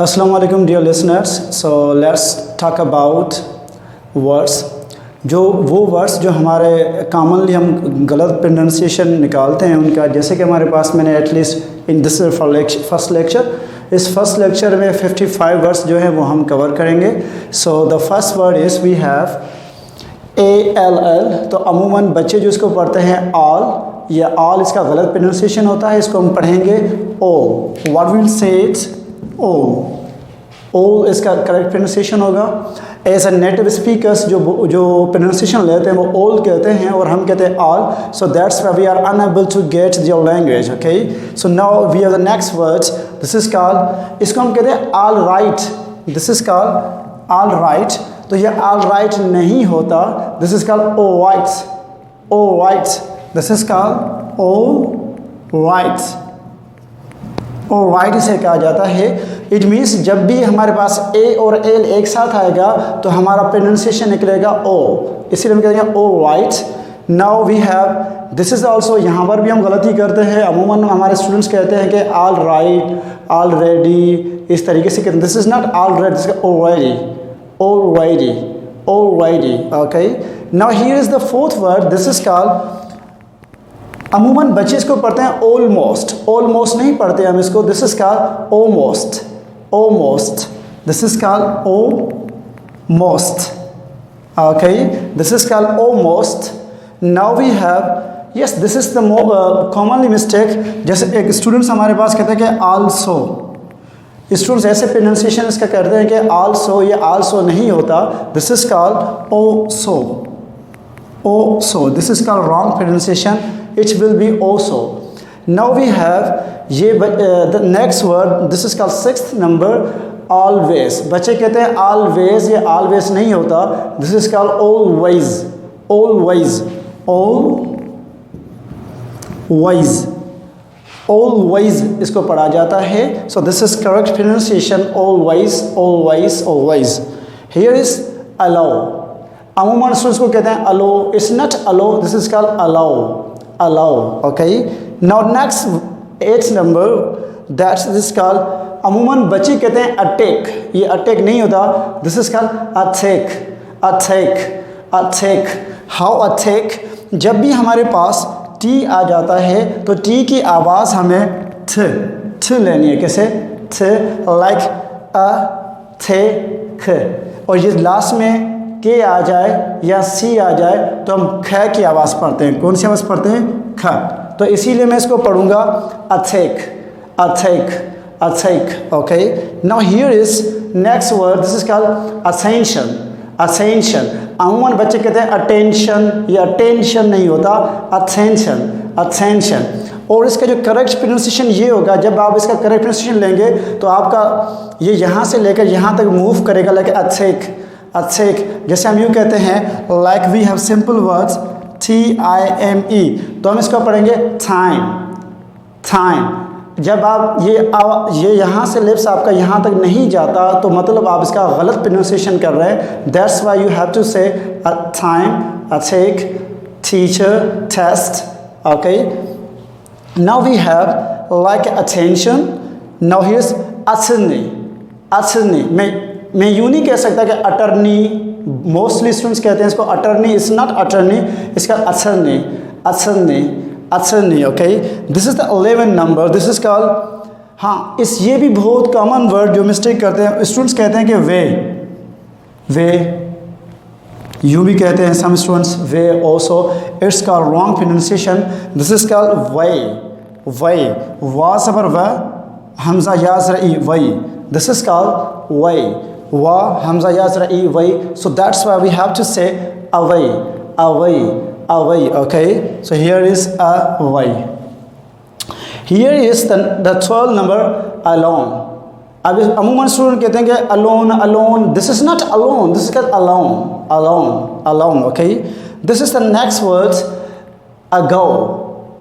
Assalamu alaikum dear listeners. So let's talk about words. जो वो words जो हमारे कॉमनली हम गलत प्रोनाउंसिएशन निकालते हैं उनका, जैसे कि हमारे पास मैंने at least in this first lecture, इस फर्स्ट लेक्चर में 55 वर्ड्स जो हैं वो हम कवर करेंगे. So the first word is we have ALL. तो अमूमन बच्चे जो इसको पढ़ते हैं ऑल, या ऑल इसका गलत प्रोनाउंसिएशन होता है, इसको हम पढ़ेंगे ओ. व्हाट विल से इट्स ओ. ओ इसका करेक्ट प्रोनाउंसिएशन होगा. एज अ नेटिव स्पीकर्स जो प्रोनाउंसिएशन लेते हैं वो ओल कहते हैं और हम कहते हैं all. So that's why we are unable to get your language. Okay, so now we have the next words. This is called, इसको हम कहते हैं all right. This is called all right. तो ये ऑल राइट नहीं होता. This is called o rights. O rights. This is called o rights. O right इसे कहा जाता है. इट मीन्स जब भी हमारे पास ए और एल एक साथ आएगा तो हमारा प्रोनाउंसिएशन निकलेगा ओ, इसीलिए हम कहेंगे ओ right. Now we have, this is also, यहाँ पर भी हम गलती करते हैं. अमूमन हमारे स्टूडेंट्स कहते हैं कि ऑल राइट, ऑलरेडी, इस तरीके से कहते हैं. This is not already, this is already. Already, already. Okay. Now here is the fourth word. This is called, अमूमन बच्चे इसको पढ़ते हैं almost. Almost नहीं पढ़ते हम इसको. This is called almost. Almost. This is called almost. Okay. This is called almost. Now we have, yes, this is the more commonly mistake. जैसे एक स्टूडेंट्स हमारे पास कहते हैं कि also. स्टूडेंट्स ऐसे प्रोनाउंसिएशन इसका करते हैं कि आल्सो, ये आल्सो नहीं होता. This is called oh so. Oh so. This is called wrong pronunciation. It will be oh so. Now we have ये the next word. This is called sixth number, always. बच्चे कहते हैं always, ये always नहीं होता. This is called always. Always. Always. Always इसको पढ़ा जाता है. So this is correct pronunciation. Always, always, always. Here is allow. अमूमन स्टूडेंट्स को कहते हैं allow. It's not allow. This is called allow. Allow. Okay. Now next 8th number. That's this called, अमूमन बच्चे कहते हैं attack. ये attack नहीं होता. This is called attack. Attack. Attack. How attack? जब भी हमारे पास टी आ जाता है तो टी की आवाज़ हमें थ लेनी है. कैसे? थ, लाइक अ, थे, ख. और ये लास्ट में के आ जाए या सी आ जाए तो हम ख की आवाज़ पढ़ते हैं. कौन सी आवाज़ पढ़ते हैं? ख. तो इसीलिए मैं इसको पढ़ूंगा attack. Attack. Attack. Okay. Now here is next word. This is called attention. Attention. अमूमन बच्चे कहते हैं अटेंशन, या अटेंशन नहीं होता. अटेंशन. अटेंशन. और इसका जो करेक्ट प्रोनाउंसिएशन ये होगा, जब आप इसका करेक्ट प्रोनाउंसिएशन लेंगे तो आपका ये यहाँ से लेकर यहाँ तक मूव करेगा, लाइक अथेक. अथेक. जैसे हम यूँ कहते हैं, like we have simple words TIME, तो हम इसको पढ़ेंगे टाइम. टाइम. जब आप ये यहाँ से लिप्स आपका यहाँ तक नहीं जाता तो मतलब आप इसका गलत प्रोनाउंसिएशन कर रहे हैं. That's why you have to say time, attack, teacher, test. Okay. Now we have like attention. Now here is attorney. Attorney. मैं यूँ नहीं कह सकता कि अटर्नी. मोस्टली स्टूडेंट्स कहते हैं इसको अटर्नी. इट्स नॉट अटर्नी, इसका attorney. Attorney. Attorney. Okay. This is the 11 number. This is called, हाँ, ये भी बहुत कॉमन वर्ड जो मिस्टेक करते हैं स्टूडेंट्स. कहते हैं कि वे यूँ भी कहते हैं some students, way also. It's called wrong pronunciation. This is called way. Way. वा सबर व, हमजा याज रई, way. This is called way. वा हमजा याज रई, way. So that's why we have to say away. अवै. Away. Okay, so here is away. Here is the 12 number, alone. अब अमूमन स्टूडेंट कहते हैं कि alone, alone. This is not alone. This is called alone. Alone. Alone. Okay. This is the next words, ago.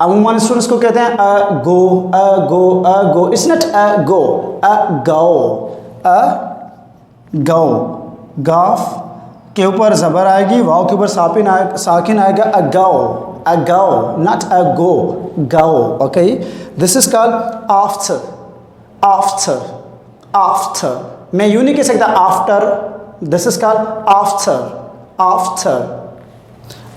अमूमन students को कहते हैं ago, ago, ago. It's not ago. Ago. Ago. Gaaf के ऊपर ज़बर आएगी, वाव के ऊपर साकिन आएगा. Ago. Ago, not ago. Go. Okay. This is called after. After. After, मैं यूं नहीं कह सकता after, this is called after, after.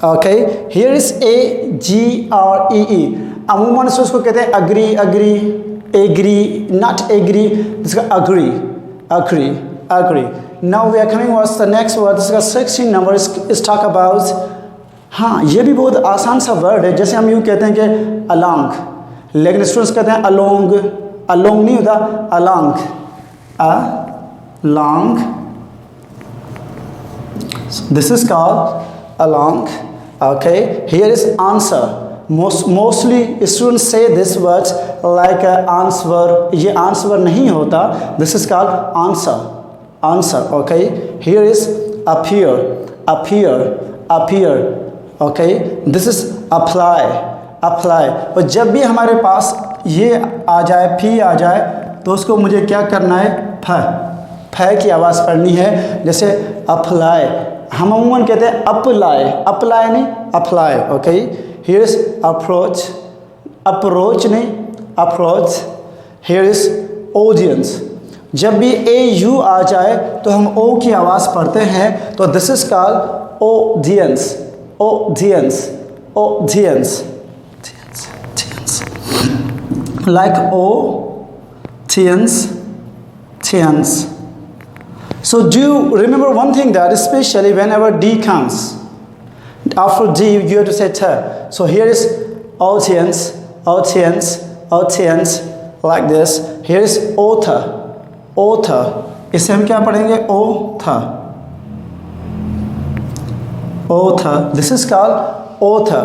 Okay, here is AGREE, अमूमन से उसको कहते हैं agree, agree, agree, not agree, this का agree, agree, agree. Now we are coming words the next word, this का 16 नंबर इज टॉक अबाउट, हाँ ये भी बहुत आसान सा वर्ड है, जैसे हम यूँ कहते हैं कि अलोंग, लेकिन स्टूडेंट्स कहते हैं अलोंग, अलोंग नहीं होता, along, along, this is called along. Okay, here is answer, mostly students say this words like answer, ये आंसर नहीं होता, this is called answer, answer। okay, here is appear, appear, appear। okay, this is apply, apply। और जब भी हमारे पास ये आ जाए, फी आ जाए, तो उसको मुझे क्या करना है, फ की आवाज़ पढ़नी है, जैसे अप्लाई, हम अमूमन कहते हैं अप्लाई, अप्लाई नहीं apply. Okay, here is approach, approach नहीं अप्रोच। हियर इज ऑडियंस, जब भी AU आ जाए तो हम O की आवाज़ पढ़ते हैं, तो this is called audience, audience, audience, like audience, audience. So do you remember one thing, that especially whenever D comes, after D you have to say T. So here is audience, audience, audience, like this. Here is author, author, इसे हम क्या पढ़ेंगे, author, author, this is called author।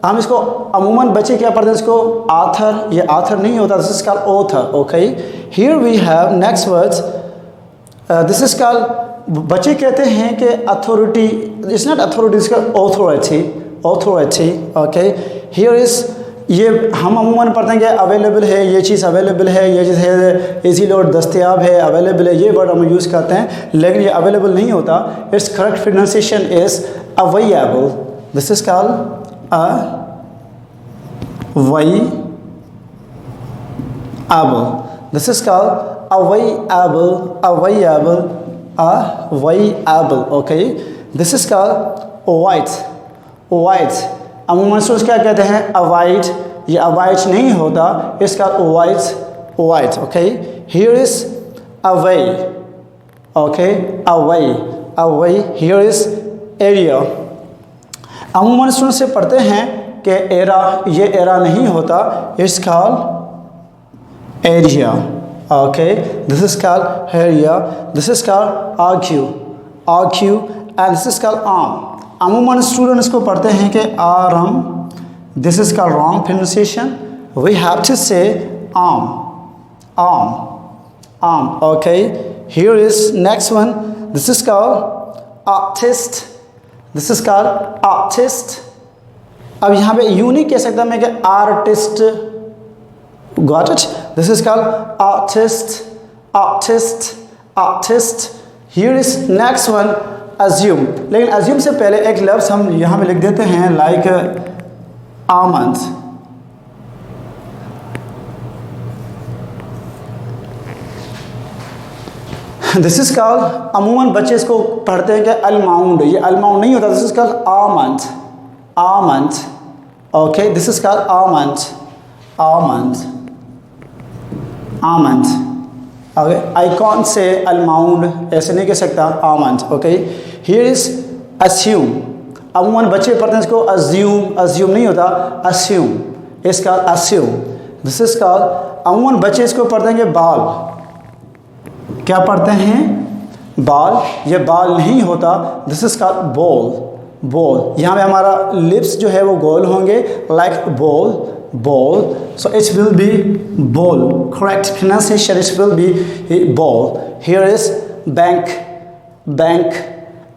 हम इसको अमूमन बच्चे क्या पढ़ते हैं, इसको author, ये author नहीं होता, this is called author। okay, here we have next words, this is called, बच्चे कहते हैं कि अथॉरिटी, इट्स नॉट अथॉरिटी, इसका authority, authority. Okay, here is, ये हम अमूमन पढ़ते हैं कि अवेलेबल है, ये चीज़ अवेलेबल है, ये चीज़ है इजीली और दस्तयाब है, अवेलेबल है, ये वर्ड हम यूज़ करते हैं, लेकिन ये अवेलेबल नहीं होता। It's correct pronunciation is available, this is called available, this is called available, available, available। okay, this is called white, white। अमूमन से क्या कहते हैं, avoid, ये avoid नहीं होता, इसका white, white। okay, here is away, okay, away, away। here is area, अमूमन से पढ़ते हैं कि era, ये era नहीं होता, it's called area। okay, this is called area, this is called argue, argue, and this is called arm। अमूमन student इसको पढ़ते हैं कि arm, this is called wrong pronunciation, we have to say arm, arm, arm। okay, here is next one, this is called artist, this is called artist। अब यहाँ पे यूँ नहीं कह सकता मैं कि artist, got it? This is called artist, artist, artist। Here is next one, assume। लेकिन assume से पहले एक लफ्ज़ हम यहाँ पे लिख देते हैं, like almond। This is called, अमूमन बच्चे इसको पढ़ते हैं कि almond, ये almond नहीं होता, this is called almond, almond। okay, this is called almond, almond, almond। okay, I can't say almond, ऐसे नहीं कह सकता, almond। okay, here is assume, अमूमन बच्चे पढ़ते हैं इसको assume, assume नहीं होता, assume, इसका assume, this is called, अमूमन बच्चे इसको पढ़ते हैं कि बाल, क्या पढ़ते हैं, बाल, ये बाल नहीं होता, this is called ball, ball। यहाँ पे हमारा lips जो है वो गोल होंगे, like ball, ball, so it will be ball, correct pronunciation, it will be ball। here is bank, bank।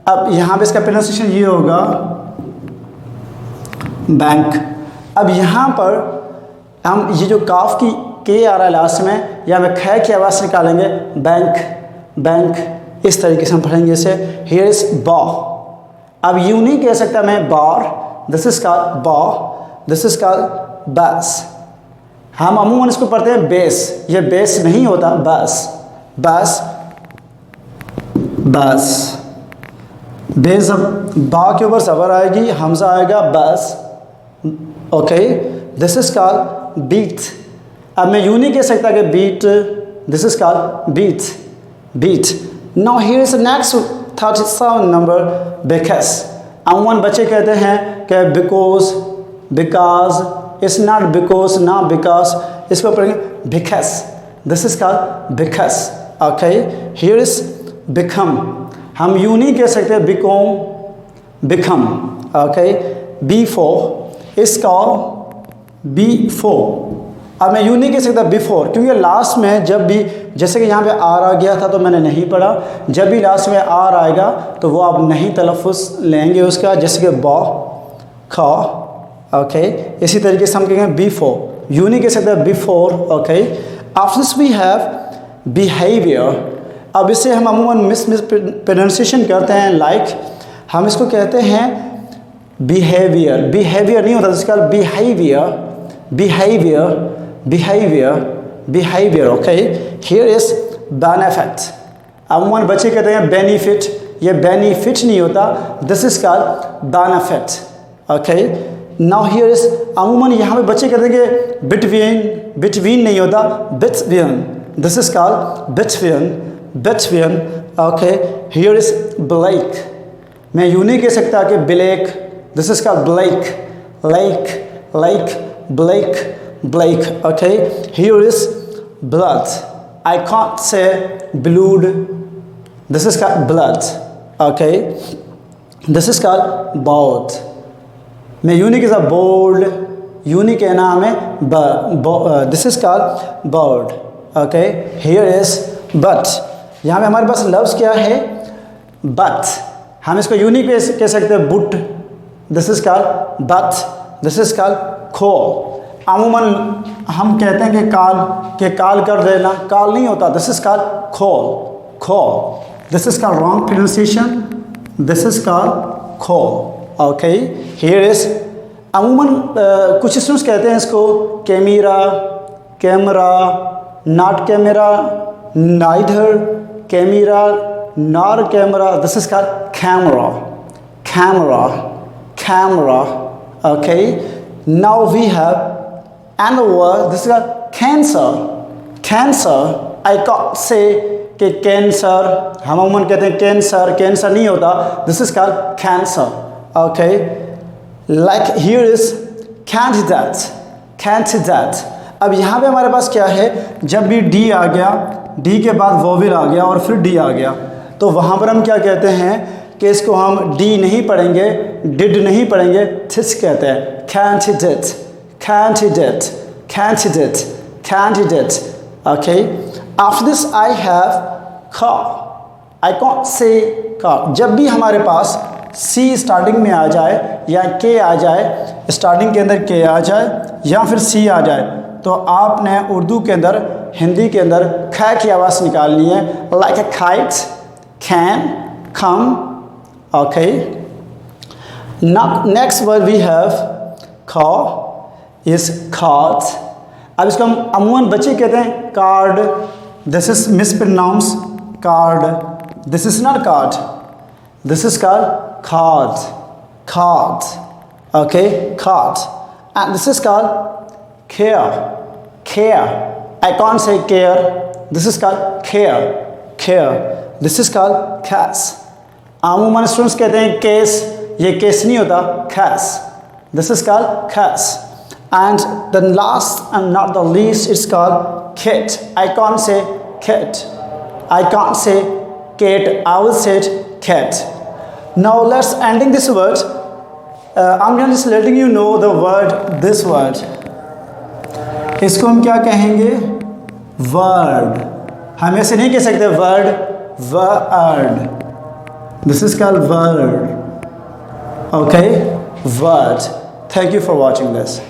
अब यहाँ पे इसका pronunciation ये होगा bank। अब यहाँ पर हम ये जो काफ की के आ रहा है लास्ट में, यहाँ पे ख की आवाज़ निकालेंगे, बैंक, बैंक, इस तरीके से हम पढ़ेंगे इसे। here is bar, अब यूँ नहीं कह सकता मैं bar, this is called bar, this is called bus. हम अमूमन इसको पढ़ते हैं बेस, ये बेस नहीं होता, बस, बस, बस। बा के ऊपर ज़बर आएगी, हमज़ा आएगा, बस। Okay, this is called beat. अब मैं यूँ नहीं कह सकता कि beat, this is called beat, beat. Now here is next 37 number, because. अमूमन बच्चे कहते हैं कि because, because, it's not because, ना बिकॉज, इसको पढ़ेंगे because, this is called because. Okay, here is become. हम यूँ नहीं कह सकते become, become. Okay, before is called before. अब मैं यूँ नहीं कह सकता बिफोर, क्योंकि लास्ट में जब भी, जैसे कि यहाँ पे आर आ गया था तो मैंने नहीं पढ़ा, जब भी लास्ट में आर आएगा तो वो आप नहीं तलफ़ुज़ लेंगे उसका, जैसे कि बा, खा। ओके, इसी तरीके से हम कहेंगे बिफोर, यूँ नहीं कह सकते before. Okay, after this we have behaviour. अब इसे हम अमूमन मिस प्रोनाउंसिएशन करते हैं, लाइक हम इसको कहते हैं बिहेवियर, बिहेवियर नहीं होता, इसका behaviour, behaviour, behaviour, behaviour. Okay, here is benefit. अमूमन बच्चे कहते हैं बेनिफिट, ये बेनिफिट नहीं होता, this is called benefit. Okay, now here is, अमूमन यहाँ पे बच्चे कहते हैं कि बिटवीन, बिटवीन नहीं होता, between, this is called between, between. Okay, here is black. मैं यूँ नहीं कह सकता कि black, this is called black, like, like, black, black. Okay, here is blood. I can't say blood, this is called blood. Okay, this is called bold. मैं यूँ नहीं कहता bold, यूँ नहीं कहना हमें, this is called bold. Okay, here is but. यहाँ पे हमारे पास लफ्ज़ क्या है, but। हम इसको यूँ नहीं कह सकते but, this is called but, this is called call। अमूमन हम कहते हैं कि काल कर देना, काल नहीं होता, this is called call, call, this is called wrong pronunciation, this is called call. Okay, here is, अमूमन कुछ स्टूडेंट्स कहते हैं इसको camera, camera, not camera, neither camera, nor camera, this is called camera, camera, camera. Okay, now we have another word, this is called cancer, cancer। I can't say कि cancer, हम अमूमन कहते हैं कैंसर, कैंसर नहीं होता, this is called cancer. Okay, like here is candidate, candidate. अब यहाँ पे हमारे पास क्या है, जब भी डी आ गया, डी के बाद वोवेल आ गया और फिर डी आ गया, तो वहाँ पर हम क्या कहते हैं कि इसको हम डी नहीं पढ़ेंगे, डिड नहीं पढ़ेंगे, थिस कहते हैं, candidate, candidate, candidate, candidate। Okay, after this I have car, I can't say car। जब भी हमारे पास C स्टार्टिंग में आ जाए या K आ जाए, स्टार्टिंग के अंदर K आ जाए या फिर C आ जाए, तो आपने उर्दू के अंदर, हिंदी के अंदर ख की आवाज़ निकालनी है, like a kite, can, come। Okay, now next word we have car is card। अब इसको हम अमूमन बच्चे कहते हैं card, this is mispronounce card, this is not card, this is called card, card. Okay, card, and this is called care, care. I can't say care, this is called care, care, this is called cass. अमूमन students कहते हैं case, ये case नहीं होता, cass, this is called cass. And the last and not the least is called cat. I can't say cat, I can't say cat, I will say it cat. Now let's ending this word, I'm just letting you know the word, this word, इसको हम क्या कहेंगे, word। हम ऐसे नहीं कह सकते word, word, this is called word। Okay, word। Thank you for watching this।